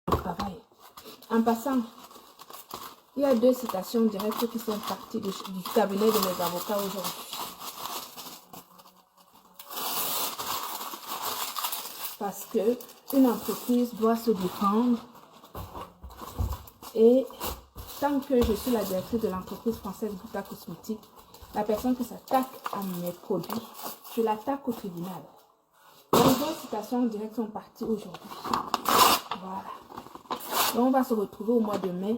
travail. En passant, il y a 2 citations directes qui sont parties du cabinet de mes avocats aujourd'hui. Parce que une entreprise doit se défendre et tant que je suis la directrice de l'entreprise française Gouta Cosmétique, la personne qui s'attaque à mes produits, je l'attaque au tribunal. Les 2 citations directes sont parties aujourd'hui. Voilà. Donc on va se retrouver au mois de mai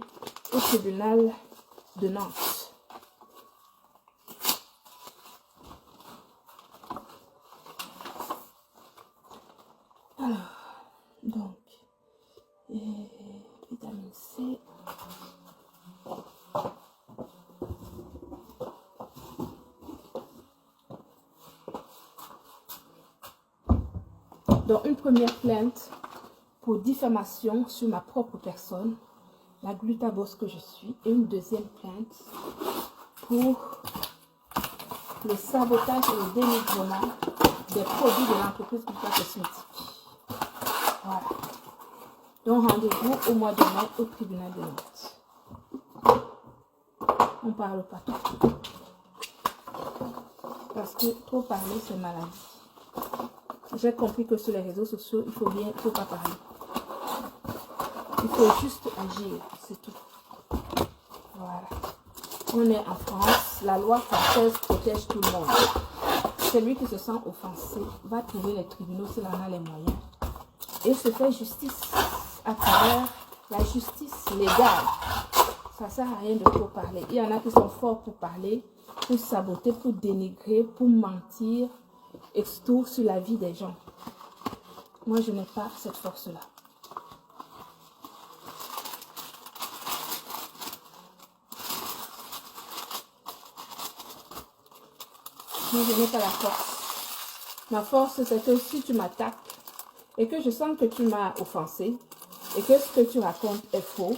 au tribunal de Nantes. Alors, donc, vitamine C. Donc, une première plainte pour diffamation sur ma propre personne, la glutabosse que je suis, et une deuxième plainte pour le sabotage et le dénigrement des produits de l'entreprise Gouta Cosmétique. Voilà. Donc, rendez-vous au mois de mai au tribunal de Nantes. On ne parle pas tout. Parce que trop parler, c'est maladie. J'ai compris que sur les réseaux sociaux, il ne faut pas parler. Il faut juste agir, c'est tout. Voilà. On est en France, la loi française protège tout le monde. Celui qui se sent offensé va trouver les tribunaux s'il en a les moyens et se fait justice à travers la justice légale. Ça ne sert à rien de trop parler. Il y en a qui sont forts pour parler, pour saboter, pour dénigrer, pour mentir, et tout sur la vie des gens. Moi, je n'ai pas cette force-là. Moi, je n'ai pas la force. Ma force, c'est que si tu m'attaques et que je sens que tu m'as offensé et que ce que tu racontes est faux,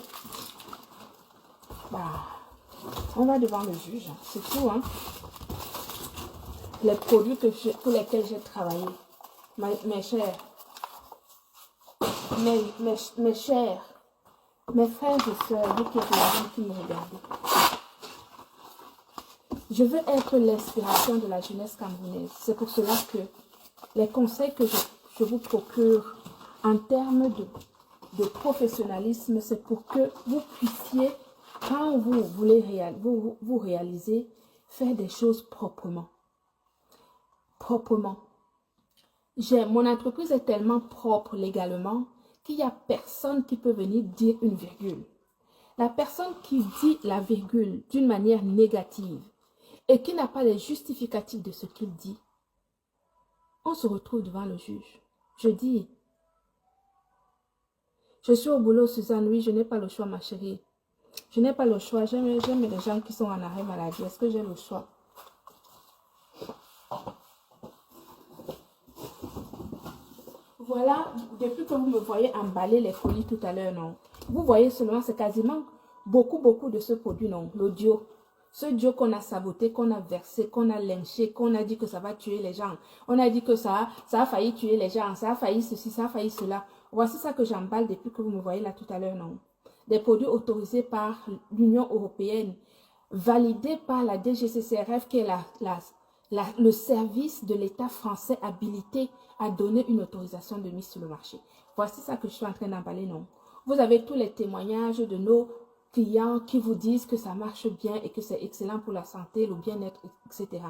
bah, on va devant le juge. C'est tout, hein. Les produits pour lesquels j'ai travaillé, mes chers, mes chers, mes frères et sœurs, vous qui êtes là, qui me regardez. Je veux être l'inspiration de la jeunesse camerounaise. C'est pour cela que les conseils que je vous procure en termes de professionnalisme, c'est pour que vous puissiez, quand vous voulez vous réaliser, faire des choses proprement. Proprement. Mon entreprise est tellement propre légalement qu'il n'y a personne qui peut venir dire une virgule. La personne qui dit la virgule d'une manière négative et qui n'a pas les justificatifs de ce qu'il dit, on se retrouve devant le juge. Je dis, je suis au boulot, Suzanne, oui, je n'ai pas le choix, ma chérie. Je n'ai pas le choix, j'aime les gens qui sont en arrêt maladie. Est-ce que j'ai le choix? Voilà, depuis que vous me voyez emballer les folies tout à l'heure, non. Vous voyez seulement, c'est quasiment beaucoup de ce produit, non. L'audio. Ce Dieu qu'on a saboté, qu'on a versé, qu'on a lynché, qu'on a dit que ça va tuer les gens. On a dit que ça a failli tuer les gens, ça a failli ceci, ça a failli cela. Voici ça que j'emballe depuis que vous me voyez là tout à l'heure, non. Des produits autorisés par l'Union européenne, validés par la DGCCRF, qui est le service de l'État français habilité à donner une autorisation de mise sur le marché. Voici ça que je suis en train d'emballer, non. Vous avez tous les témoignages de nos clients qui vous disent que ça marche bien et que c'est excellent pour la santé, le bien-être, etc.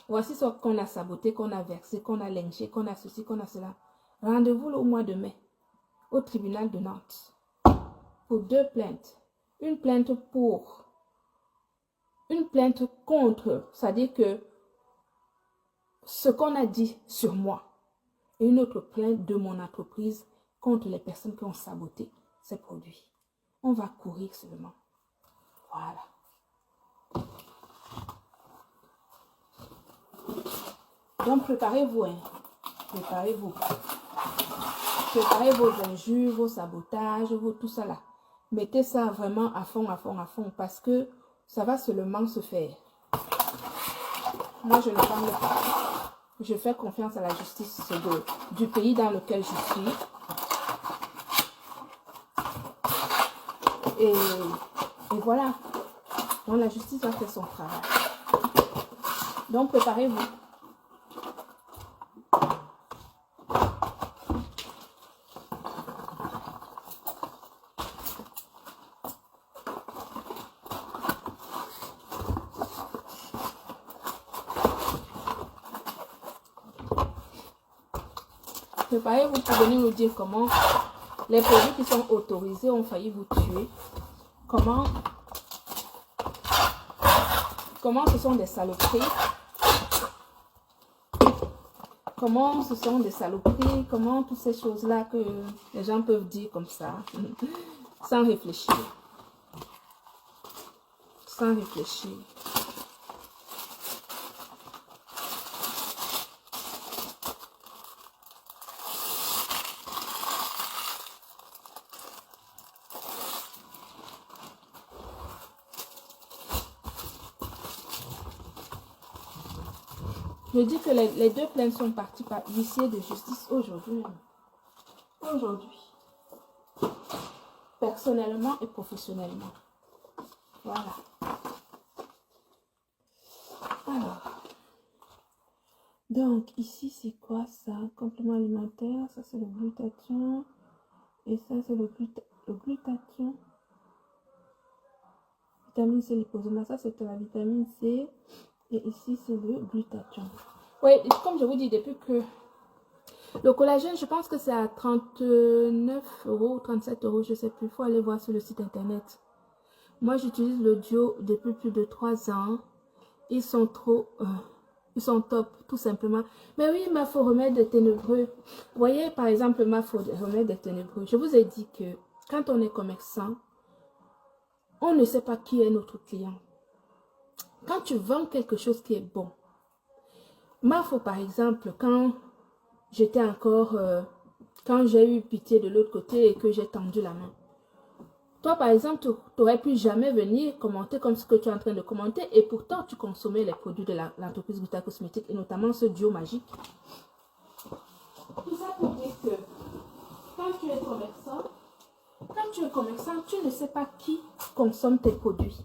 Voici ce qu'on a saboté, qu'on a versé, qu'on a lynché, qu'on a ceci, qu'on a cela. Rendez-vous au mois de mai au tribunal de Nantes pour 2 plaintes. Une plainte contre, c'est-à-dire que ce qu'on a dit sur moi, et une autre plainte de mon entreprise contre les personnes qui ont saboté ces produits. On va courir seulement. Voilà. Donc, préparez-vous. Hein. Préparez-vous. Préparez vos injures, vos sabotages, tout ça là. Mettez ça vraiment à fond, parce que ça va seulement se faire. Moi, je ne parle pas. Je fais confiance à la justice du pays dans lequel je suis. Et voilà. Donc la justice va faire son travail. Donc préparez-vous. Préparez-vous pour venir nous dire comment les produits qui sont autorisés ont failli vous tuer. Comment ce sont des saloperies. Comment ce sont des saloperies. Comment toutes ces choses-là que les gens peuvent dire comme ça. Sans réfléchir. Sans réfléchir. Je dis que les deux plaintes sont parties par huissier de justice aujourd'hui. Aujourd'hui. Personnellement et professionnellement. Voilà. Alors. Donc, ici, c'est quoi ça? Complément alimentaire. Ça, c'est le glutathion. Et ça, c'est le glutathion. Vitamine C, liposoma. Ça, c'était la vitamine C. Et ici, c'est le glutathion. Oui, comme je vous dis, depuis que le collagène, je pense que c'est à 39 €, 37 €, je ne sais plus. Il faut aller voir sur le site internet. Moi, j'utilise le Duo depuis plus de 3 ans. Ils sont ils sont top, tout simplement. Mais oui, ma faux remède de ténébreux. Vous voyez, par exemple, ma faux remède de ténébreux. Je vous ai dit que quand on est commerçant, on ne sait pas qui est notre client. Quand tu vends quelque chose qui est bon, Mafo par exemple, quand j'étais encore, quand j'ai eu pitié de l'autre côté et que j'ai tendu la main, toi par exemple, tu n'aurais pu jamais venir commenter comme ce que tu es en train de commenter et pourtant tu consommais les produits de l'entreprise Gluta Cosmétique et notamment ce duo magique. Tout ça pour dire que quand tu es commerçant, tu ne sais pas qui consomme tes produits.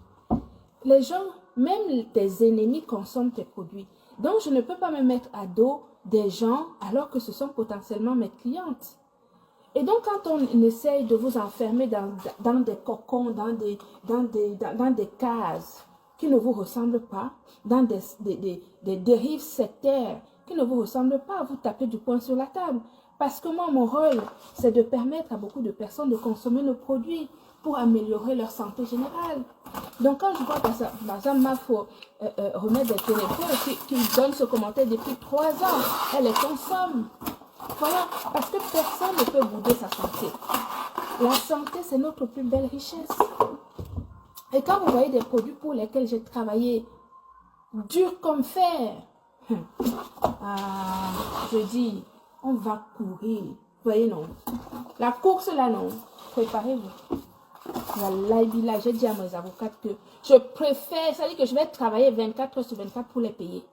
Les gens, même tes ennemis consomment tes produits. Donc, je ne peux pas me mettre à dos des gens alors que ce sont potentiellement mes clientes. Et donc, quand on essaye de vous enfermer dans des cocons, dans des cases qui ne vous ressemblent pas, dans des dérives sectaires qui ne vous ressemblent pas, vous tapez du poing sur la table. Parce que moi, mon rôle, c'est de permettre à beaucoup de personnes de consommer nos produits pour améliorer leur santé générale. Donc, quand je vois par exemple Mafo remède des ténébreux qui donne ce commentaire depuis 3 ans, elle les consomme. Voilà, parce que personne ne peut bouder sa santé. La santé, c'est notre plus belle richesse. Et quand vous voyez des produits pour lesquels j'ai travaillé dur comme fer, je dis, on va courir. Vous voyez, non. La course, là, non. Préparez-vous. Là, j'ai dit à mes avocats que je préfère, c'est-à-dire que je vais travailler 24 heures sur 24 pour les payer.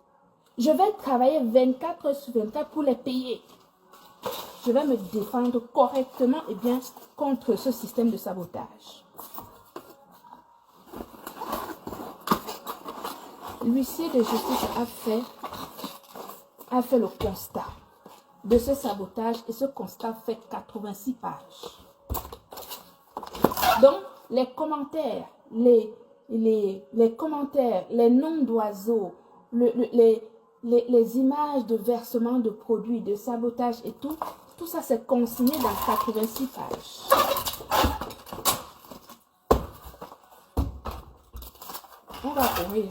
Je vais travailler 24 heures sur 24 pour les payer. Je vais me défendre correctement et bien contre ce système de sabotage. L'huissier de justice a fait le constat de ce sabotage et ce constat fait 86 pages. Donc, les commentaires, les commentaires, les noms d'oiseaux, les images de versement de produits, de sabotage et tout ça c'est consigné dans 86 pages. On va courir.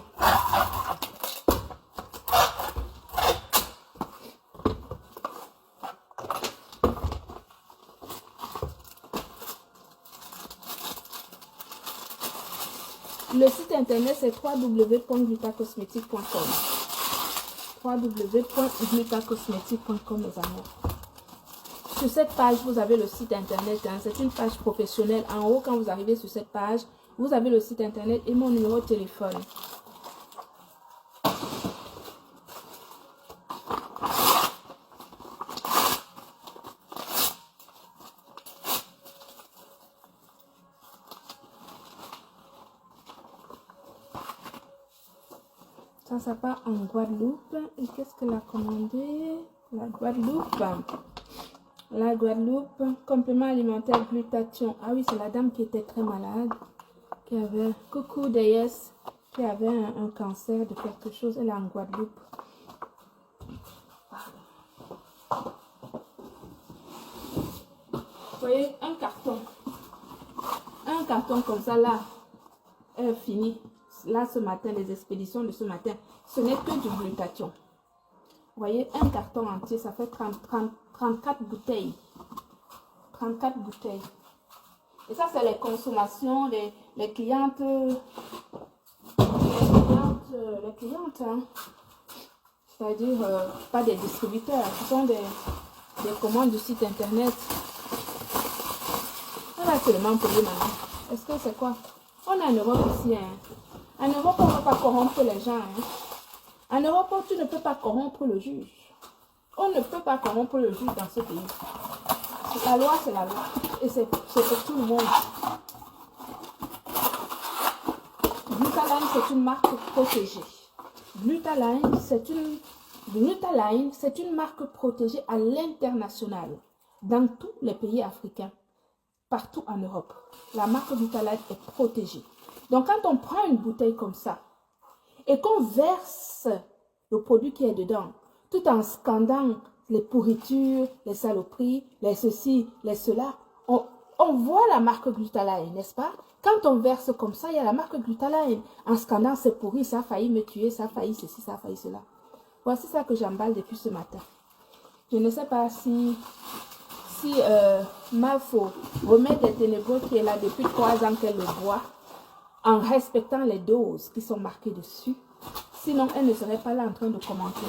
Le site internet c'est www.glutacosmetique.com. www.glutacosmetique.com les amours. Sur cette page, vous avez le site internet. Hein, c'est une page professionnelle. En haut, quand vous arrivez sur cette page, vous avez le site internet et mon numéro de téléphone. Ça part en Guadeloupe. Et qu'est-ce qu'elle a commandé? La Guadeloupe. La Guadeloupe. Complément alimentaire glutathion. Ah oui, c'est la dame qui était très malade. Qui avait, coucou Déesse, qui avait un cancer de quelque chose. Elle est en Guadeloupe. Vous voyez, un carton. Un carton comme ça, là, est fini. Là, ce matin, les expéditions de ce matin, ce n'est que du glutathion. Vous voyez, un carton entier, ça fait 34 bouteilles. 34 bouteilles. Et ça, c'est les consommations, les clientes, hein. C'est-à-dire, pas des distributeurs, ce sont des commandes du site internet. On va seulement payer maintenant. Est-ce que c'est quoi? On est en Europe ici, hein. En Europe, on ne peut pas corrompre les gens, hein. En Europe, tu ne peux pas corrompre le juge. On ne peut pas corrompre le juge dans ce pays. La loi, c'est la loi. Et c'est pour tout le monde. Glutaline, c'est une marque protégée. Glutaline, c'est une marque protégée à l'international. Dans tous les pays africains. Partout en Europe. La marque Glutaline est protégée. Donc, quand on prend une bouteille comme ça et qu'on verse le produit qui est dedans, tout en scandant les pourritures, les saloperies, les ceci, les cela, on voit la marque Glutaline, n'est-ce pas? Quand on verse comme ça, il y a la marque Glutaline. En scandant, c'est pourri, ça a failli me tuer, ça a failli ceci, ça a failli cela. Voici ça que j'emballe depuis ce matin. Je ne sais pas si Mafo, remède des ténébreux qui est là depuis 3 ans qu'elle le boit, en respectant les doses qui sont marquées dessus. Sinon, elle ne serait pas là en train de commenter.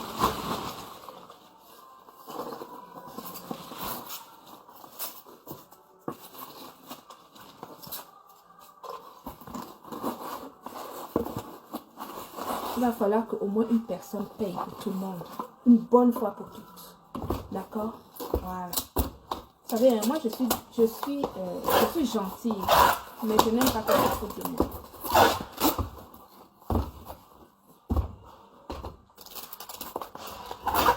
Il va falloir qu'au moins une personne paye pour tout le monde. Une bonne fois pour toutes. D'accord? Voilà. Vous savez, moi je suis gentille, mais je n'aime pas qu'on se foute de moi.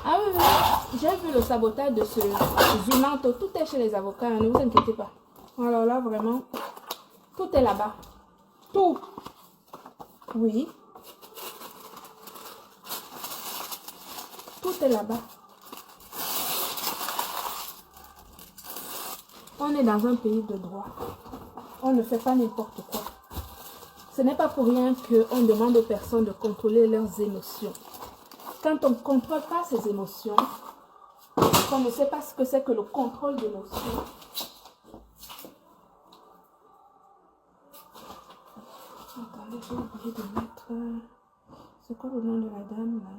Ah oui, j'ai vu le sabotage de ce Zunanto. Tout est chez les avocats, ne vous inquiétez pas. Alors là, vraiment, tout est là-bas. Tout. Oui. Tout est là-bas. On est dans un pays de droit. On ne fait pas n'importe quoi. Ce n'est pas pour rien qu'on demande aux personnes de contrôler leurs émotions. Quand on ne contrôle pas ses émotions, qu'on ne sait pas ce que c'est que le contrôle d'émotions, attendez, j'ai oublié de mettre... C'est quoi le nom de la dame là?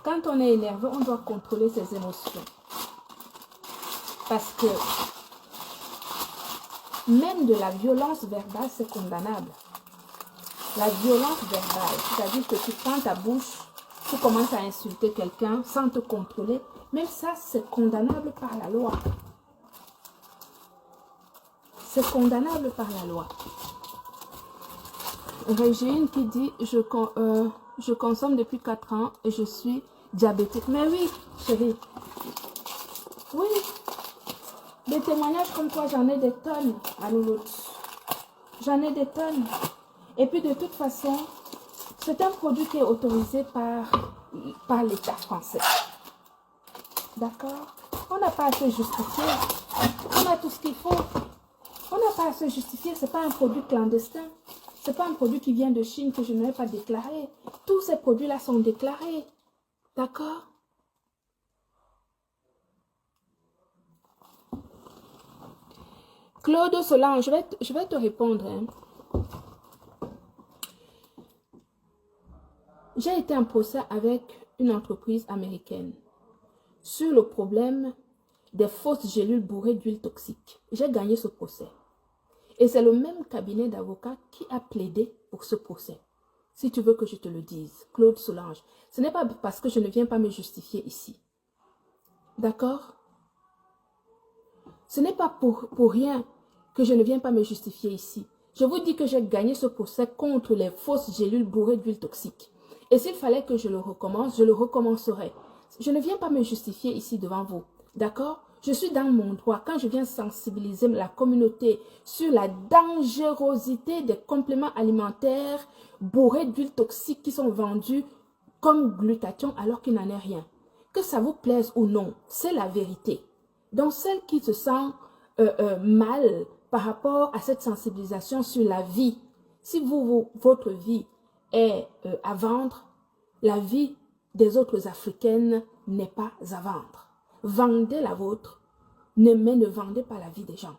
Quand on est énervé, on doit contrôler ses émotions. Parce que même de la violence verbale, c'est condamnable. La violence verbale, c'est-à-dire que tu prends ta bouche, tu commences à insulter quelqu'un sans te contrôler. Même ça, c'est condamnable par la loi. C'est condamnable par la loi. Régine qui dit, je consomme depuis 4 ans et je suis diabétique. Mais oui, chérie. Oui. Des témoignages comme toi, j'en ai des tonnes à Louloute. J'en ai des tonnes. Et puis de toute façon, c'est un produit qui est autorisé par l'État français. D'accord? On n'a pas à se justifier. On a tout ce qu'il faut. On n'a pas à se justifier. Ce n'est pas un produit clandestin. Ce n'est pas un produit qui vient de Chine que je n'ai pas déclaré. Tous ces produits-là sont déclarés. D'accord? Claude Solange, je vais te répondre. Hein. J'ai été en procès avec une entreprise américaine sur le problème des fausses gélules bourrées d'huile toxique. J'ai gagné ce procès. Et c'est le même cabinet d'avocats qui a plaidé pour ce procès. Si tu veux que je te le dise, Claude Solange. Ce n'est pas parce que je ne viens pas me justifier ici. D'accord? Ce n'est pas pour rien que je ne viens pas me justifier ici. Je vous dis que j'ai gagné ce procès contre les fausses gélules bourrées d'huile toxique. Et s'il fallait que je le recommence, je le recommencerai. Je ne viens pas me justifier ici devant vous. D'accord? Je suis dans mon droit quand je viens sensibiliser la communauté sur la dangerosité des compléments alimentaires bourrés d'huile toxique qui sont vendus comme glutathion alors qu'il n'en est rien. Que ça vous plaise ou non, c'est la vérité. Donc, celle qui se sent mal par rapport à cette sensibilisation sur la vie, si votre vie est à vendre, la vie des autres Africaines n'est pas à vendre. Vendez la vôtre, mais ne vendez pas la vie des gens.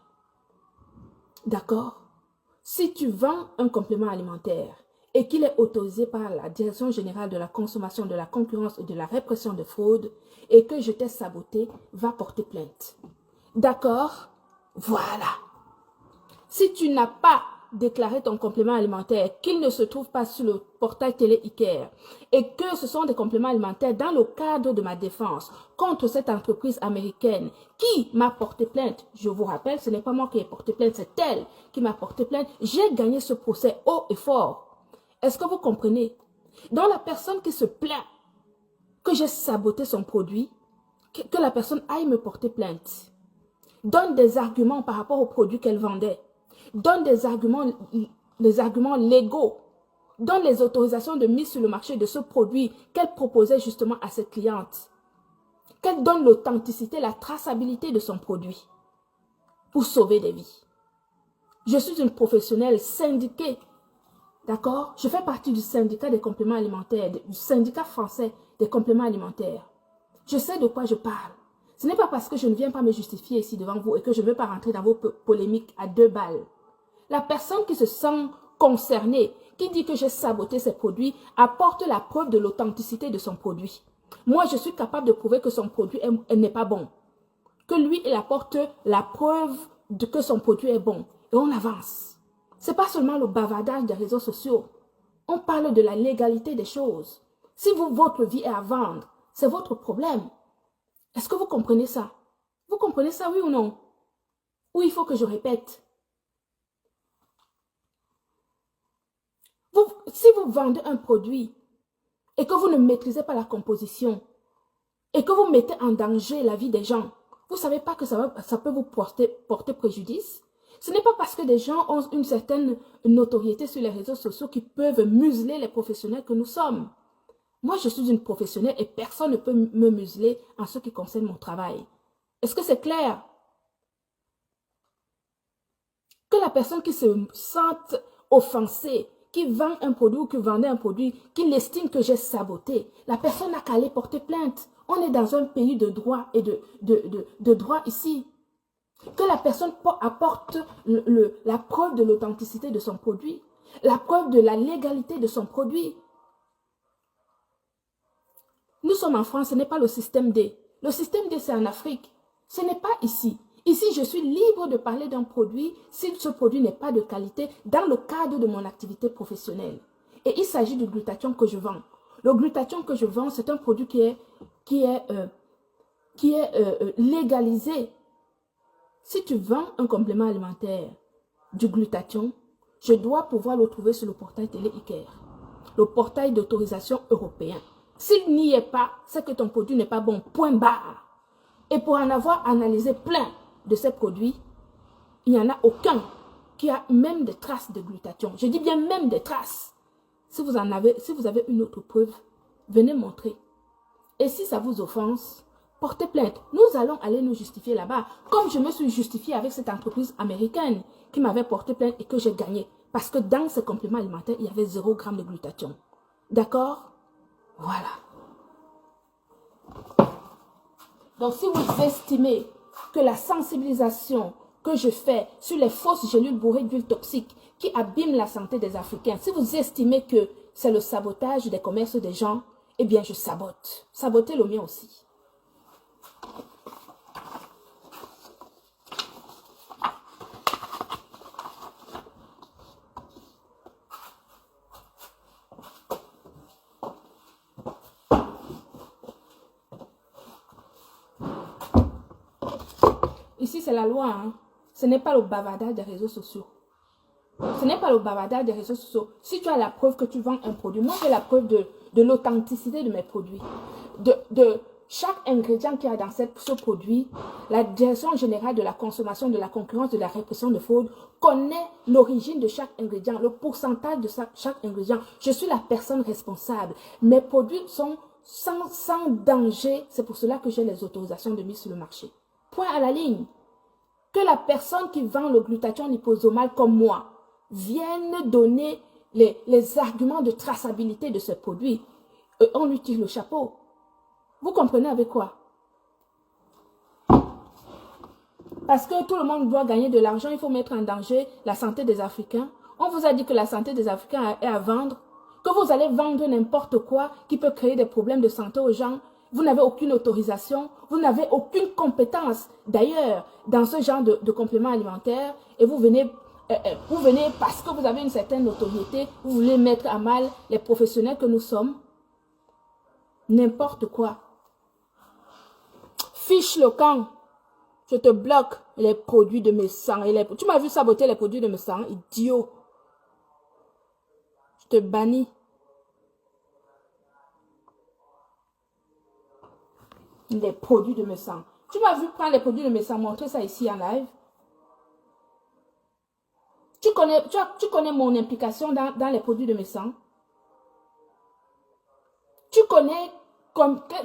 D'accord? Si tu vends un complément alimentaire et qu'il est autorisé par la Direction générale de la consommation, de la concurrence et de la répression de fraude et que je t'ai saboté, va porter plainte. D'accord? Voilà. Si tu n'as pas déclaré ton complément alimentaire, qu'il ne se trouve pas sur le portail télé Iker et que ce sont des compléments alimentaires dans le cadre de ma défense contre cette entreprise américaine qui m'a porté plainte, je vous rappelle, ce n'est pas moi qui ai porté plainte, c'est elle qui m'a porté plainte, j'ai gagné ce procès haut et fort. Est-ce que vous comprenez? Donc la personne qui se plaint que j'ai saboté son produit, que la personne aille me porter plainte, donne des arguments par rapport au produit qu'elle vendait, donne des arguments légaux, donne les autorisations de mise sur le marché de ce produit qu'elle proposait justement à cette cliente, qu'elle donne l'authenticité, la traçabilité de son produit pour sauver des vies. Je suis une professionnelle syndiquée, d'accord? Je fais partie du syndicat des compléments alimentaires, du syndicat français des compléments alimentaires. Je sais de quoi je parle. Ce n'est pas parce que je ne viens pas me justifier ici devant vous et que je ne veux pas rentrer dans vos polémiques à 2 balles. La personne qui se sent concernée, qui dit que j'ai saboté ses produits, apporte la preuve de l'authenticité de son produit. Moi, je suis capable de prouver que son produit n'est pas bon. Que lui, il apporte la preuve de que son produit est bon. Et on avance. Ce n'est pas seulement le bavardage des réseaux sociaux. On parle de la légalité des choses. Si votre vie est à vendre, c'est votre problème. Est-ce que vous comprenez ça? Vous comprenez ça, oui ou non? Ou il faut que je répète? Si vous vendez un produit et que vous ne maîtrisez pas la composition et que vous mettez en danger la vie des gens, vous ne savez pas que ça peut vous porter préjudice? Ce n'est pas parce que des gens ont une certaine notoriété sur les réseaux sociaux qui peuvent museler les professionnels que nous sommes. Moi, je suis une professionnelle et personne ne peut me museler en ce qui concerne mon travail. Est-ce que c'est clair? Que la personne qui se sente offensée, qui vend un produit ou qui vendait un produit, qui estime que j'ai saboté, la personne n'a qu'à aller porter plainte. On est dans un pays de droit et de droit ici. Que la personne apporte la preuve de l'authenticité de son produit, la preuve de la légalité de son produit. Nous sommes en France, ce n'est pas le système D. Le système D, c'est en Afrique. Ce n'est pas ici. Ici, je suis libre de parler d'un produit si ce produit n'est pas de qualité dans le cadre de mon activité professionnelle. Et il s'agit du glutathion que je vends. Le glutathion que je vends, c'est un produit qui est légalisé. Si tu vends un complément alimentaire du glutathion, je dois pouvoir le trouver sur le portail télé Iker, le portail d'autorisation européen. S'il n'y est pas, c'est que ton produit n'est pas bon, point barre. Et pour en avoir analysé plein de ces produits, il n'y en a aucun qui a même des traces de glutathion. Je dis bien même des traces. Si vous avez une autre preuve, venez montrer. Et si ça vous offense, portez plainte. Nous allons aller nous justifier là-bas. Comme je me suis justifiée avec cette entreprise américaine qui m'avait porté plainte et que j'ai gagné. Parce que dans ces compléments alimentaires, il y avait 0 g de glutathion. D'accord? Voilà. Donc, si vous estimez que la sensibilisation que je fais sur les fausses gélules bourrées d'huile toxique qui abîment la santé des Africains, si vous estimez que c'est le sabotage des commerces des gens, eh bien, je sabote. Sabotez le mien aussi. Ici, c'est la loi. Hein. Ce n'est pas le bavardage des réseaux sociaux. Ce n'est pas le bavardage des réseaux sociaux. Si tu as la preuve que tu vends un produit, moi j'ai la preuve de l'authenticité de mes produits. De chaque ingrédient qu'il y a dans ce produit, la Direction générale de la consommation, de la concurrence, de la répression de fraude connaît l'origine de chaque ingrédient, le pourcentage de chaque ingrédient. Je suis la personne responsable. Mes produits sont sans danger. C'est pour cela que j'ai les autorisations de mise sur le marché. Point à la ligne. Que la personne qui vend le glutathion liposomal comme moi vienne donner les arguments de traçabilité de ce produit. On lui tire le chapeau. Vous comprenez avec quoi? Parce que tout le monde doit gagner de l'argent, il faut mettre en danger la santé des Africains. On vous a dit que la santé des Africains est à vendre, que vous allez vendre n'importe quoi qui peut créer des problèmes de santé aux gens. Vous n'avez aucune autorisation, vous n'avez aucune compétence d'ailleurs dans ce genre de compléments alimentaires et vous venez parce que vous avez une certaine notoriété, vous voulez mettre à mal les professionnels que nous sommes. N'importe quoi. Fiche le camp. Je te bloque les produits de mes sangs. Tu m'as vu saboter les produits de mes sangs, idiot. Je te bannis. Les produits de mes sangs. Tu m'as vu prendre les produits de mes sangs, montrer ça ici en live. Tu connais mon implication dans les produits de mes sangs. Tu connais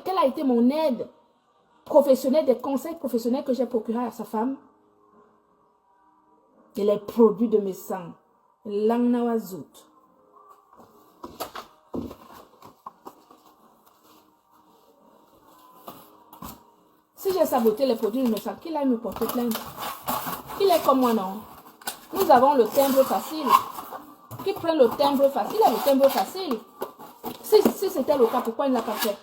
quelle a été mon aide professionnelle, des conseils professionnels que j'ai procurés à sa femme. Et les produits de mes sangs. Langnawazout. Si j'ai saboté les produits de mes sangs, qu'il aille me porter plainte. Il est comme moi, non? Nous avons le timbre facile. Qui prend le timbre facile? Il a le timbre facile. Si c'était le cas, pourquoi il ne l'a pas fait?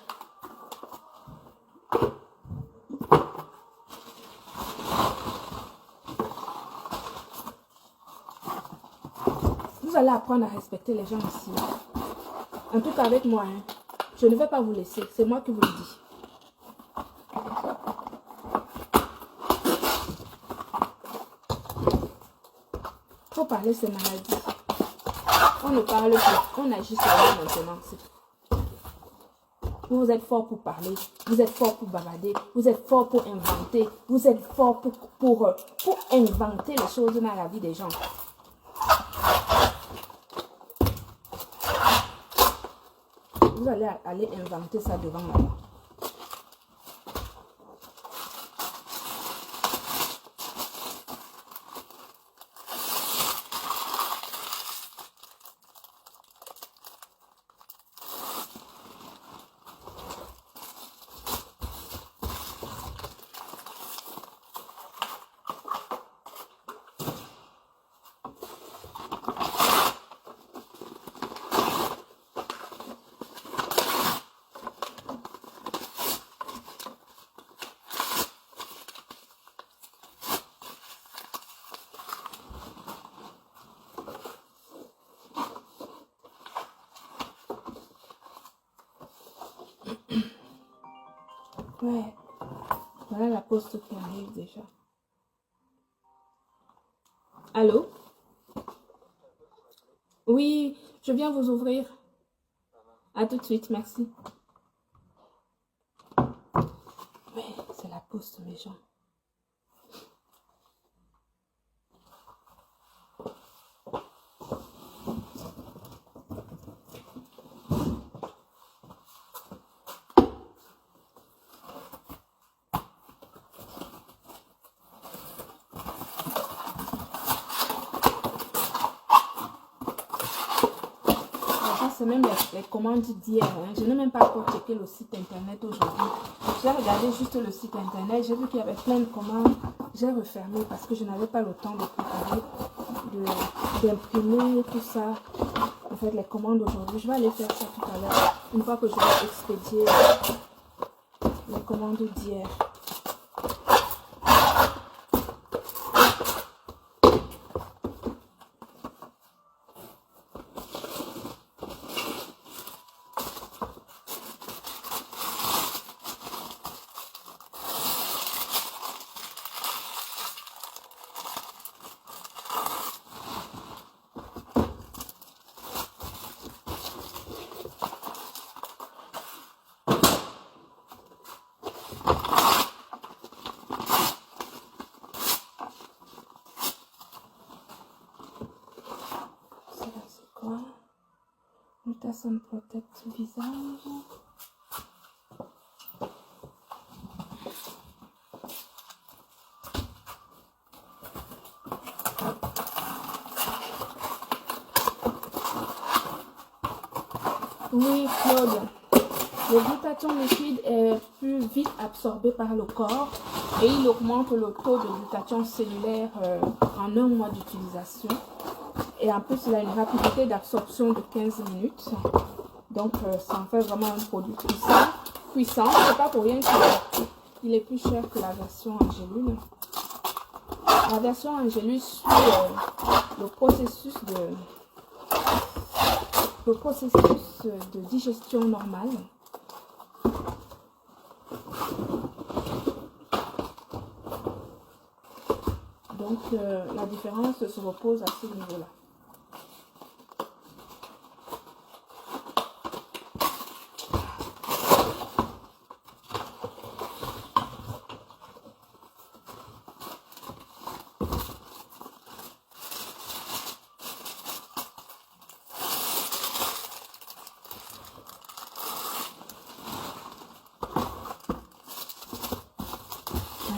Vous allez apprendre à respecter les gens ici. En tout cas avec moi, hein, je ne vais pas vous laisser. C'est moi qui vous le dis. Il faut parler de ces maladies. On ne parle plus. On agit seulement maintenant. Vous êtes fort pour parler. Vous êtes fort pour bavarder. Vous êtes fort pour inventer. Vous êtes fort pour inventer les choses dans la vie des gens. Vous allez aller inventer ça devant là-bas. Ouais, voilà la poste qui arrive déjà. Allô? Oui, je viens vous ouvrir. À tout de suite, merci. Ouais, c'est la poste, mes gens. C'est même les commandes d'hier. Hein. Je n'ai même pas encore checké le site internet aujourd'hui. J'ai regardé juste le site internet. J'ai vu qu'il y avait plein de commandes. J'ai refermé parce que je n'avais pas le temps de préparer, d'imprimer tout ça. En fait, les commandes aujourd'hui. Je vais aller faire ça tout à l'heure. Une fois que je vais expédier les commandes d'hier. Vita Sun Protect visage. Oui, Claude. Le glutathion liquide est plus vite absorbé par le corps et il augmente le taux de glutathion cellulaire en un mois d'utilisation. Et en plus, il a une rapidité d'absorption de 15 minutes. Donc, ça en fait vraiment un produit puissant. C'est pas pour rien qu'il est plus cher que la version en gélule. La version en gélule suit le processus de digestion normale. Donc, la différence se repose à ce niveau-là.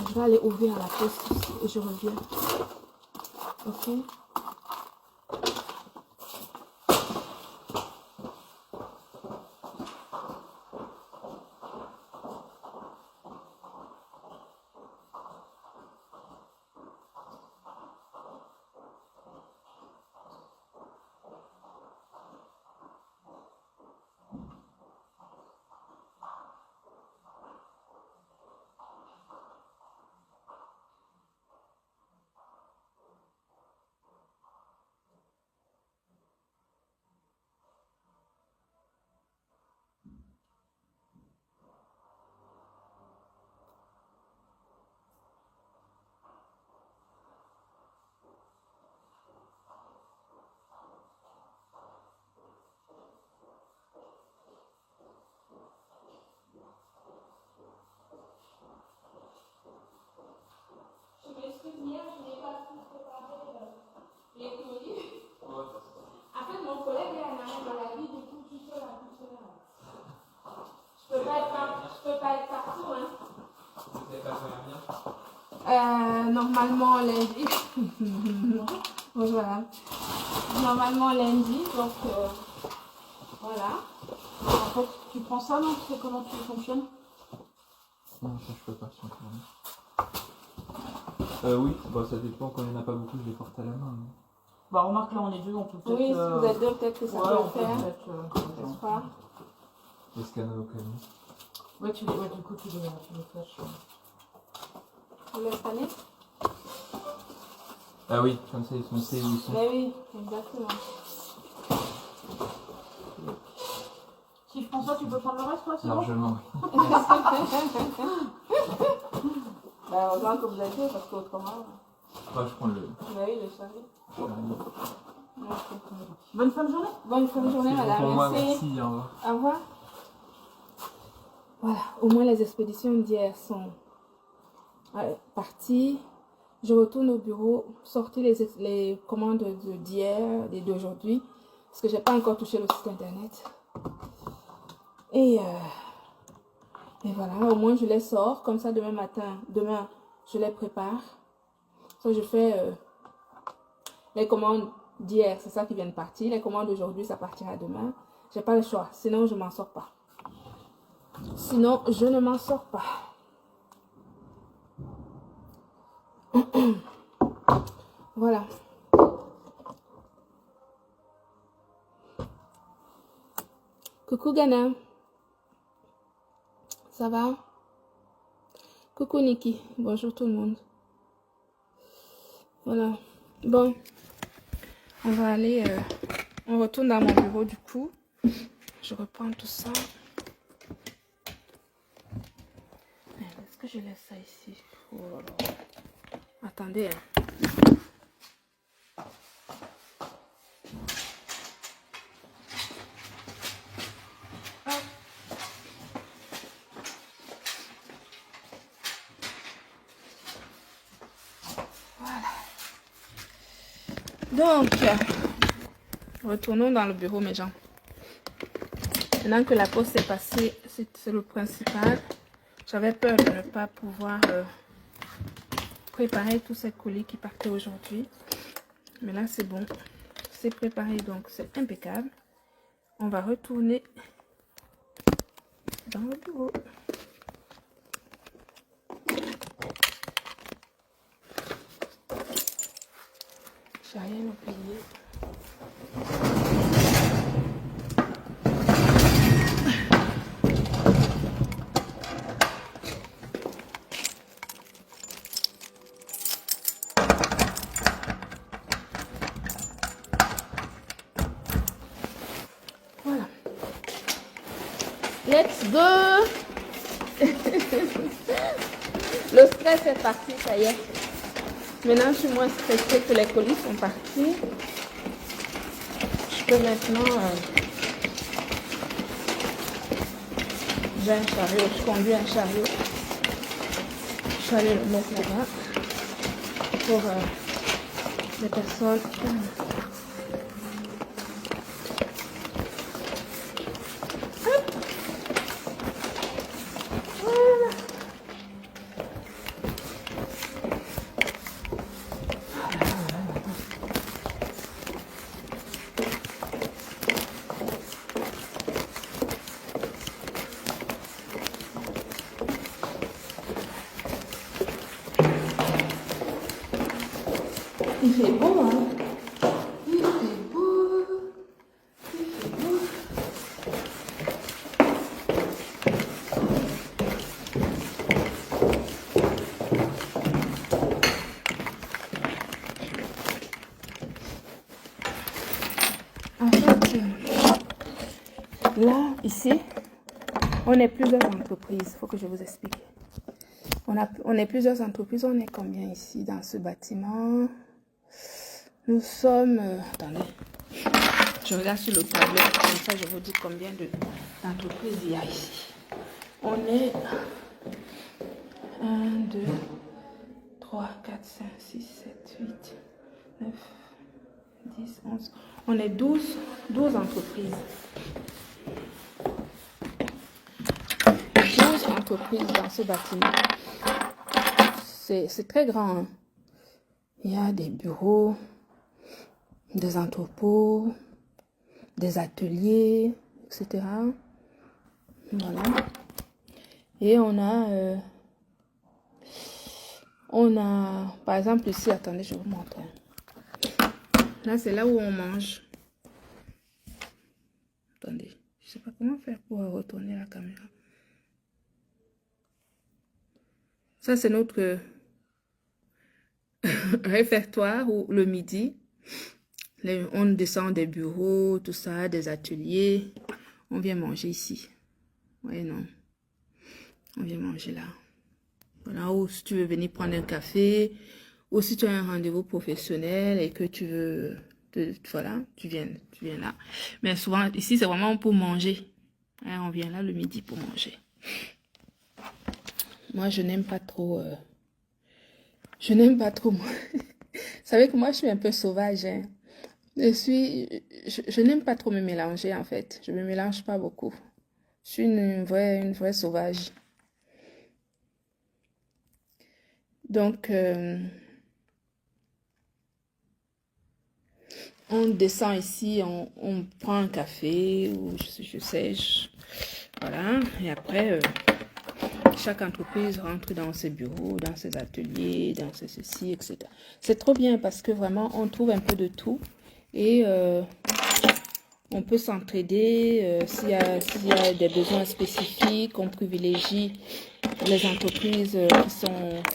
Je vais aller ouvrir la poste ici et je reviens. Ok. Normalement lundi. Voilà. Normalement lundi, donc voilà. En fait, tu prends ça, non? Tu sais comment tu fonctionnes? Non, ça je peux pas simplement. Oui, bah, ça dépend, quand il n'y en a pas beaucoup, je les porte à la main. Mais... Bah remarque, là on est deux, on peut peut-être... Oui, si vous êtes deux, peut-être que ça peut le faire. N'est-ce pas? Les scanners au cas où. Ouais, du coup tu les flashes. Vous les scannez? Ah oui, comme ça ils sont faits où ils sont. Ben oui, exactement. Si je prends ça, tu peux prendre le reste, toi, c'est bon? Largement. Ben, heureusement que vous avez fait, parce qu'autrement... Ouais, je prends le... Ben oui, le service. Bonne fin de journée. Bonne fin de journée, madame. Pour moi, Merci. merci, au revoir. Au revoir. Voilà, au moins les expéditions d'hier sont parties. Je retourne au bureau, sortir les commandes d'hier et d'aujourd'hui, parce que je n'ai pas encore touché le site internet. Et voilà, au moins je les sors, comme ça demain matin, je les prépare. Ça, je fais les commandes d'hier, c'est ça qui vient de partir. Les commandes d'aujourd'hui, ça partira demain. J'ai pas le choix, sinon je m'en sors pas. Sinon, je ne m'en sors pas. Voilà. Coucou Ghana. Ça va? Coucou Niki. Bonjour tout le monde. Voilà. Bon. On va aller... on retourne dans mon bureau du coup. Je reprends tout ça. Est-ce que je laisse ça ici? Oh là là. Attendez. Voilà. Donc, retournons dans le bureau, mes gens. Maintenant que la pause est passée, c'est le principal. J'avais peur de ne pas pouvoir préparer tous ces colis qui partaient aujourd'hui. Mais là, c'est bon. C'est préparé, donc c'est impeccable. On va retourner dans le bureau. J'ai rien oublié. Voilà. Let's go. Le stress est parti, ça y est. Maintenant, je suis moins stressée que les colis sont partis. Je peux maintenant... j'ai un chariot, je conduis un chariot. Je vais aller le mettre là-bas pour les personnes. Il fait beau, hein? Il fait beau. Il fait beau. En fait, là, ici, on est plusieurs entreprises. Il faut que je vous explique. On est plusieurs entreprises. On est combien ici dans ce bâtiment? Nous sommes... attendez. Je regarde sur le tableau. Comme ça, je vous dis combien d'entreprises il y a ici. On est 1, 2, 3, 4, 5, 6, 7, 8, 9, 10, 11. On est 12 entreprises. 12 entreprises dans ce bâtiment. C'est très grand. Hein? Il y a des bureaux, des entrepôts, des ateliers, etc. Voilà. Et on a, par exemple ici, attendez, je vais vous montrer. Là, c'est là où on mange. Attendez, je ne sais pas comment faire pour retourner la caméra. Ça, c'est notre réfectoire où le midi, on descend des bureaux, tout ça, des ateliers. On vient manger ici. Oui, non. On vient manger là. Voilà, ou si tu veux venir prendre un café, ou si tu as un rendez-vous professionnel et que tu veux, voilà, tu viens là. Mais souvent, ici, c'est vraiment pour manger. Hein, on vient là le midi pour manger. Moi, je n'aime pas trop... moi. Vous savez que moi, je suis un peu sauvage. Hein. Je n'aime pas trop me mélanger, en fait. Je me mélange pas beaucoup. Je suis une vraie sauvage. Donc, on descend ici, on prend un café, ou je sais, voilà. Et après, chaque entreprise rentre dans ses bureaux, dans ses ateliers, dans ses ceci, etc. C'est trop bien parce que vraiment, on trouve un peu de tout. Et on peut s'entraider. S'il y a des besoins spécifiques, on privilégie les entreprises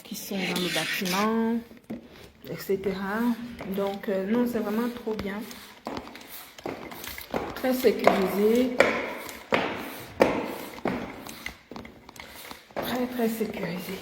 qui sont dans le bâtiment, etc. Donc, non, c'est vraiment trop bien. Très sécurisé. Très sécurisé.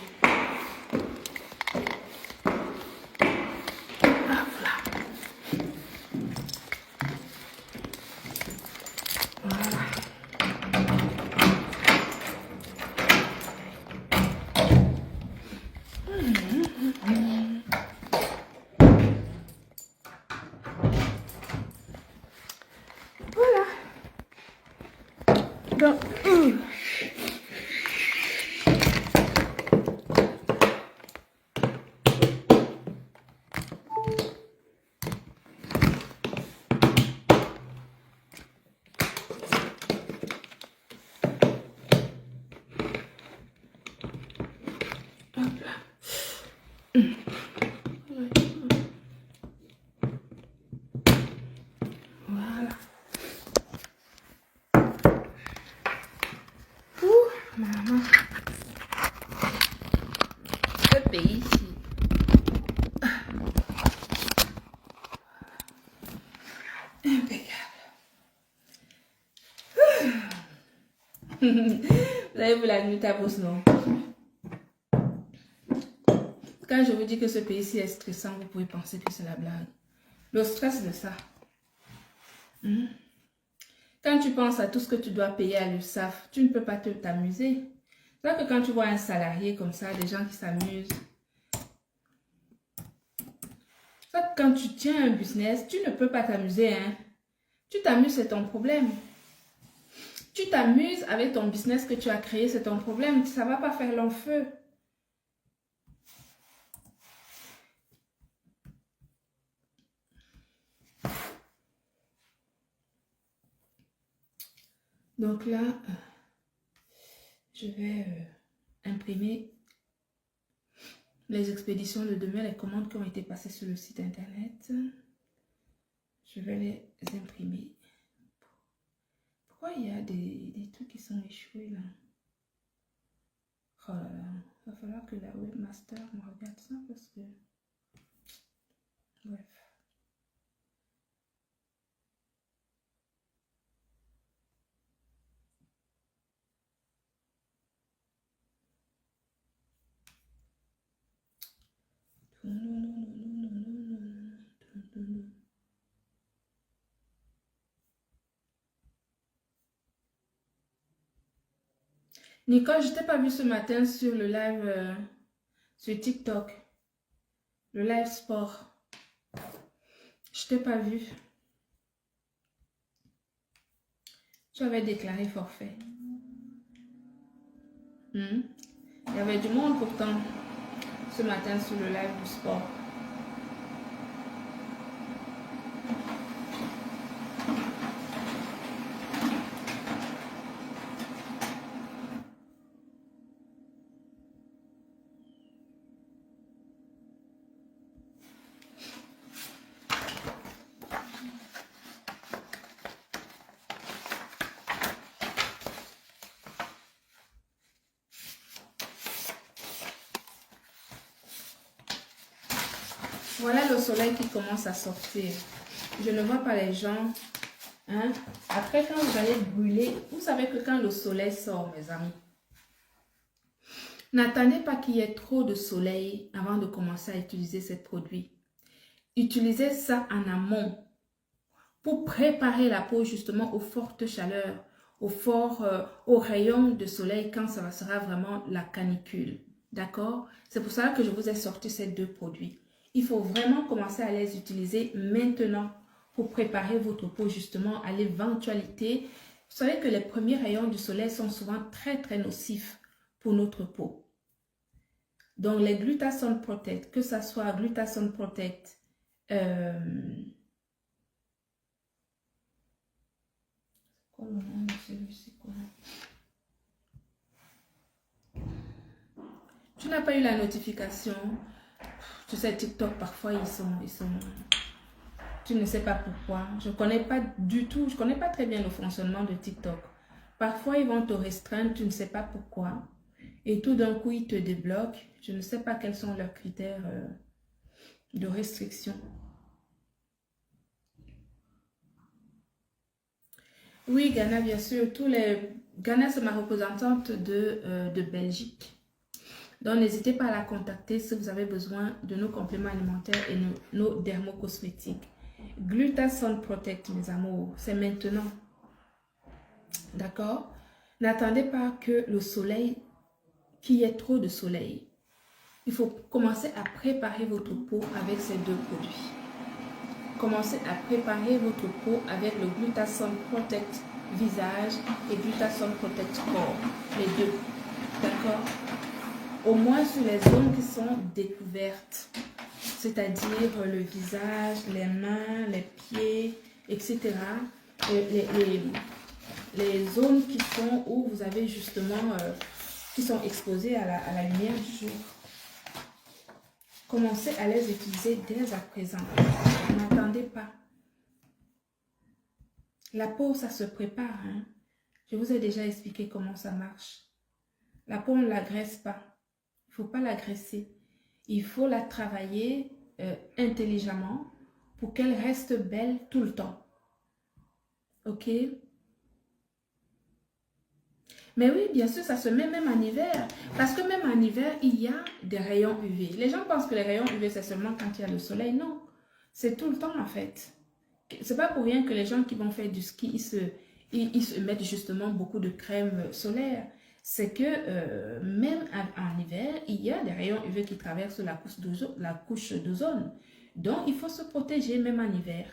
pays ici. Impeccable. Vous avez vu la nuit à Beauce, non? Quand je vous dis que ce pays-ci est stressant, vous pouvez penser que c'est la blague. Le stress de ça. Quand tu penses à tout ce que tu dois payer à l'URSSAF, tu ne peux pas t'amuser. C'est vrai que quand tu vois un salarié comme ça, des gens qui s'amusent, c'est vrai que quand tu tiens un business, tu ne peux pas t'amuser. Hein? Tu t'amuses, c'est ton problème. Tu t'amuses avec ton business que tu as créé, c'est ton problème. Ça ne va pas faire long feu. Donc là, je vais imprimer les expéditions de demain, les commandes qui ont été passées sur le site internet. Je vais les imprimer. Pourquoi il y a des trucs qui sont échoués là? Oh là là, il va falloir que la webmaster me regarde ça parce que... Bref. Nicole, je t'ai pas vu ce matin sur le live sur TikTok. Le live sport. Je t'ai pas vu. Tu avais déclaré forfait. Il y avait du monde pourtant ce matin sur le live du sport. Voilà le soleil qui commence à sortir. Je ne vois pas les gens. Hein? Après, quand vous allez brûler, vous savez que quand le soleil sort, mes amis, n'attendez pas qu'il y ait trop de soleil avant de commencer à utiliser ces produits. Utilisez ça en amont pour préparer la peau justement aux fortes chaleurs, aux rayons de soleil quand ça sera vraiment la canicule. D'accord? C'est pour ça que je vous ai sorti ces deux produits. Il faut vraiment commencer à les utiliser maintenant pour préparer votre peau justement à l'éventualité. Vous savez que les premiers rayons du soleil sont souvent très très nocifs pour notre peau. Donc les Glutathione Protect, que ce soit Glutathione Protect, tu n'as pas eu la notification. Tu sais, TikTok, parfois, ils sont... Tu ne sais pas pourquoi. Je ne connais pas du tout, je ne connais pas très bien le fonctionnement de TikTok. Parfois, ils vont te restreindre, tu ne sais pas pourquoi. Et tout d'un coup, ils te débloquent. Je ne sais pas quels sont leurs critères de restriction. Oui, Ghana, bien sûr. Ghana, c'est ma représentante de Belgique. Donc, n'hésitez pas à la contacter si vous avez besoin de nos compléments alimentaires et nos dermocosmétiques. Glutathione Protect, mes amours, c'est maintenant. D'accord? N'attendez pas que le soleil, qu'il y ait trop de soleil. Il faut commencer à préparer votre peau avec ces deux produits. Commencez à préparer votre peau avec le Glutathione Protect visage et Glutathione Protect corps. Les deux. D'accord? Au moins sur les zones qui sont découvertes, c'est-à-dire le visage, les mains, les pieds, etc. Les zones qui sont où vous avez justement, qui sont exposées à la lumière du jour. Commencez à les utiliser dès à présent. N'attendez pas. La peau, ça se prépare. Hein? Je vous ai déjà expliqué comment ça marche. La peau, on ne la graisse pas. Il ne faut pas la graisser. Il faut la travailler intelligemment pour qu'elle reste belle tout le temps. Ok? Mais oui, bien sûr, ça se met même en hiver. Parce que même en hiver, il y a des rayons UV. Les gens pensent que les rayons UV, c'est seulement quand il y a le soleil. Non, c'est tout le temps en fait. C'est pas pour rien que les gens qui vont faire du ski, ils se mettent justement beaucoup de crème solaire. C'est que même en hiver, il y a des rayons UV qui traversent la couche d'ozone. Donc, il faut se protéger même en hiver.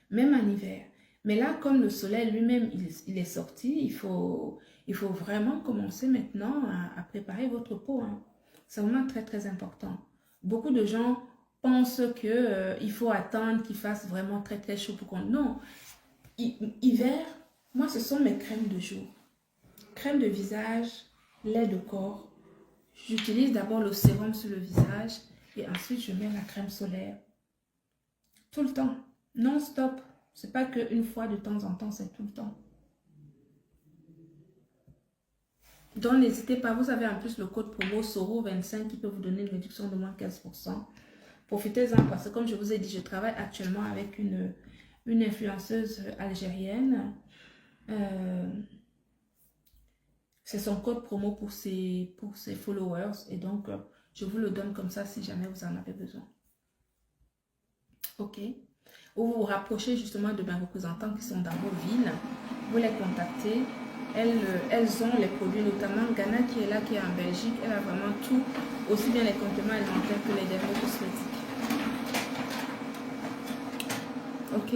Même en hiver. Mais là, comme le soleil lui-même, il est sorti, il faut vraiment commencer maintenant à préparer votre peau. Hein. C'est vraiment très, très important. Beaucoup de gens pensent qu'il faut attendre qu'il fasse vraiment très, très chaud pour qu'on... Non. Hiver, moi, ce sont mes crèmes de jour. Crème de visage, lait de corps. J'utilise d'abord le sérum sur le visage et ensuite je mets la crème solaire. Tout le temps, non-stop. C'est pas qu'une fois de temps en temps, c'est tout le temps. Donc n'hésitez pas, vous avez en plus le code promo SORO25 qui peut vous donner une réduction de moins 15%. Profitez-en parce que comme je vous ai dit, je travaille actuellement avec une influenceuse algérienne. C'est son code promo pour ses followers et donc je vous le donne comme ça si jamais vous en avez besoin. Ok? Ou vous vous rapprochez justement de mes représentants qui sont dans vos villes, vous les contactez, elles ont les produits, notamment Ghana qui est là, qui est en Belgique, elle a vraiment tout, aussi bien les compléments alimentaires que les dermocosmétiques. Ok?